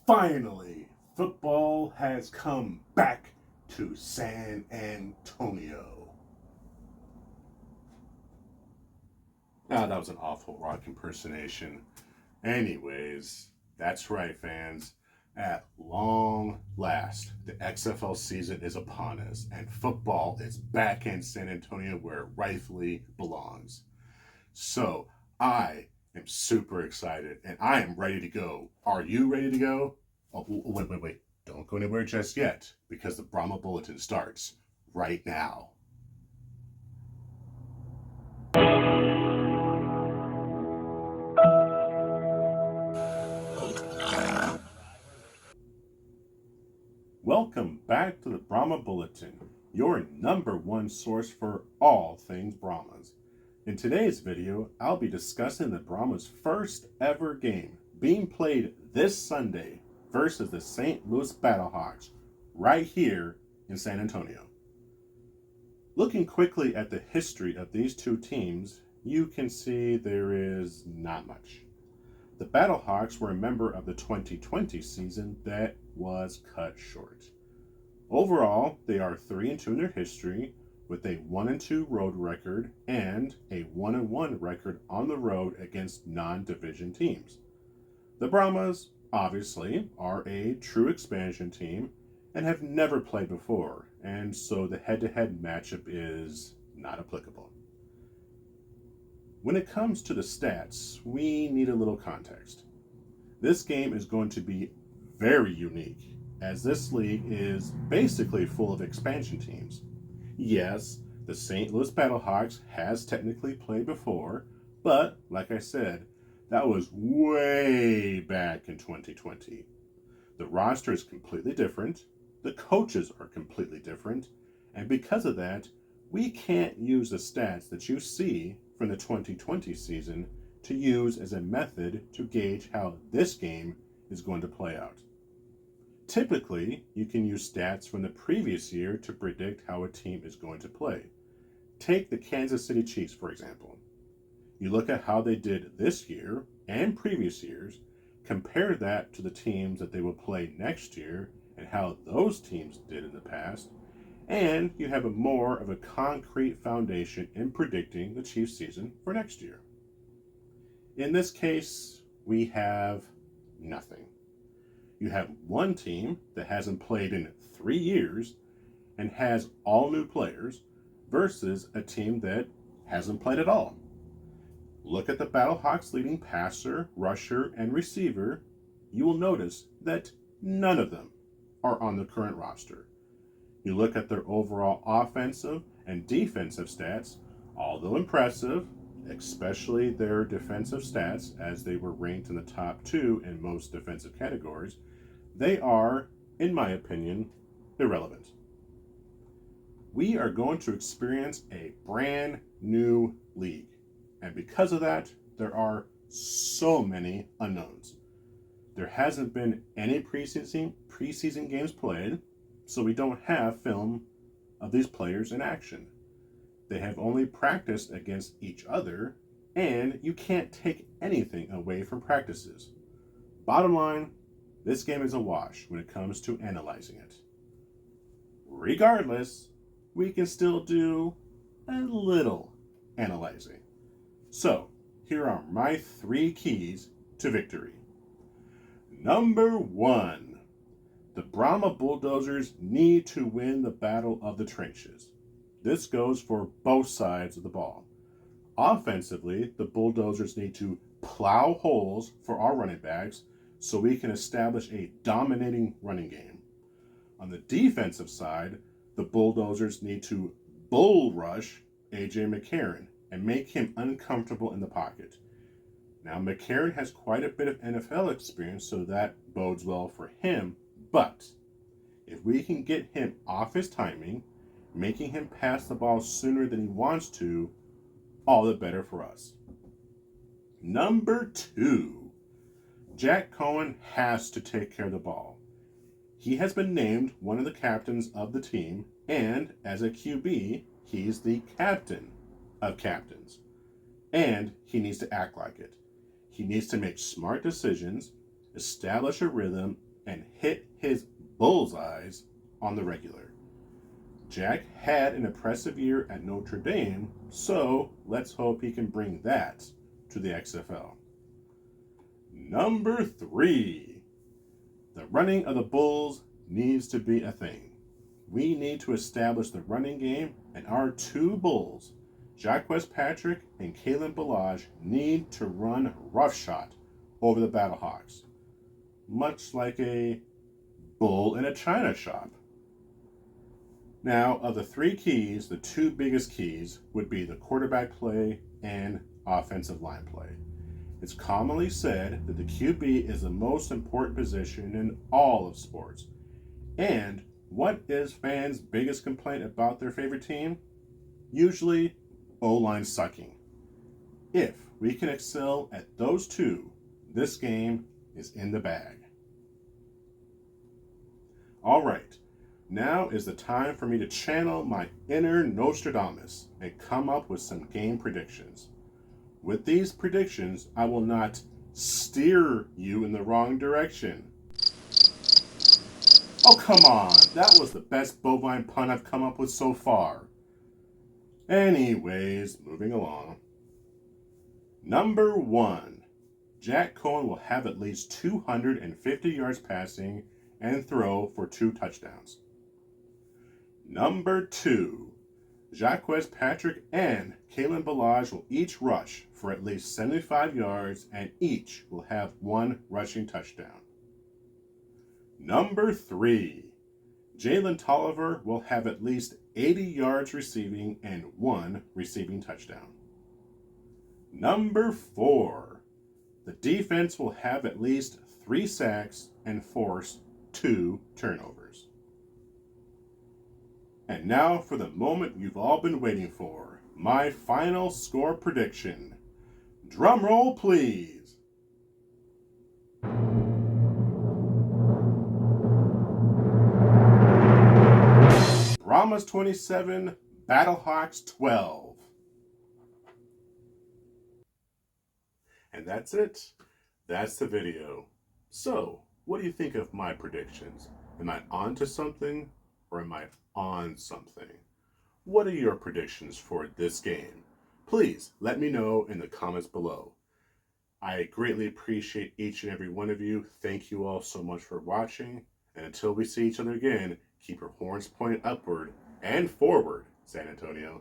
Finally, football has come back to San Antonio. Ah, that was an awful rock impersonation. Anyways, that's right, fans. At long last, the XFL season is upon us, and football is back in San Antonio where it rightfully belongs. So, I am super excited, and I am ready to go. Are you ready to go? Oh, wait. Don't go anywhere just yet, because the Brahma Bulletin starts right now. Welcome back to the Brahma Bulletin, your number one source for all things Brahmas. In today's video, I'll be discussing the Brahmas' first ever game being played this Sunday versus the St. Louis Battlehawks right here in San Antonio. Looking quickly at the history of these two teams, you can see there is not much. The Battlehawks were a member of the 2020 season that was cut short. Overall, they are 3-2 in their history, with a 1-2 road record and a 1-1 record on the road against non-division teams. The Brahmas, obviously, are a true expansion team and have never played before, and so the head-to-head matchup is not applicable. When it comes to the stats, we need a little context. This game is going to be very unique, as this league is basically full of expansion teams. Yes, the St. Louis Battlehawks has technically played before, but like I said, that was way back in 2020. The roster is completely different, the coaches are completely different, and because of that, we can't use the stats that you see from the 2020 season to use as a method to gauge how this game is going to play out. Typically, you can use stats from the previous year to predict how a team is going to play. Take the Kansas City Chiefs, for example. You look at how they did this year and previous years, compare that to the teams that they will play next year and how those teams did in the past, and you have more of a concrete foundation in predicting the Chiefs season for next year. In this case, we have nothing. You have one team that hasn't played in 3 years and has all new players versus a team that hasn't played at all. Look at the Battlehawks' leading passer, rusher, and receiver. You will notice that none of them are on the current roster. You look at their overall offensive and defensive stats, although impressive, especially their defensive stats as they were ranked in the top 2 in most defensive categories, they are, in my opinion, irrelevant. We are going to experience a brand new league, and because of that, there are so many unknowns. There hasn't been any preseason games played, so we don't have film of these players in action. They have only practiced against each other, and you can't take anything away from practices. Bottom line, this game is a wash when it comes to analyzing it. Regardless, we can still do a little analyzing. So, here are my 3 keys to victory. Number 1. The Brahma Bulldozers need to win the battle of the trenches. This goes for both sides of the ball. Offensively, the Bulldozers need to plow holes for our running backs so we can establish a dominating running game. On the defensive side, the Bulldozers need to bull rush A.J. McCarron and make him uncomfortable in the pocket. Now, McCarron has quite a bit of NFL experience, so that bodes well for him. But if we can get him off his timing, making him pass the ball sooner than he wants to, all the better for us. Number 2, Jack Cohen has to take care of the ball. He has been named one of the captains of the team, and as a QB, he's the captain of captains. And he needs to act like it. He needs to make smart decisions, establish a rhythm, and hit his bullseyes on the regular. Jack had an impressive year at Notre Dame, so let's hope he can bring that to the XFL. Number 3. The running of the Bulls needs to be a thing. We need to establish the running game, and our two Bulls, Jacques Patrick and Kalen Ballage, need to run roughshod over the Battlehawks, much like a bull in a china shop. Now, of the 3 keys, the 2 biggest keys would be the quarterback play and offensive line play. It's commonly said that the QB is the most important position in all of sports. And what is fans' biggest complaint about their favorite team? Usually, O-line sucking. If we can excel at those 2, this game is in the bag. All right. Now is the time for me to channel my inner Nostradamus and come up with some game predictions. With these predictions, I will not steer you in the wrong direction. Oh, come on. That was the best bovine pun I've come up with so far. Anyways, moving along. Number 1. Jack Cohen will have at least 250 yards passing and throw for 2 touchdowns. Number 2. Jacques Patrick and Kalen Ballage will each rush for at least 75 yards and each will have 1 rushing touchdown. Number 3. Jalen Tolliver will have at least 80 yards receiving and 1 receiving touchdown. Number 4. The defense will have at least 3 sacks and force 2 turnovers. And now for the moment you've all been waiting for, my final score prediction. Drum roll, please. Brahmas 27, Battlehawks 12. And that's it. That's the video. So, what do you think of my predictions? Am I onto something or am I on something? What are your predictions for this game? Please let me know in the comments below. I greatly appreciate each and every one of you. Thank you all so much for watching. And until we see each other again, keep your horns pointed upward and forward, San Antonio.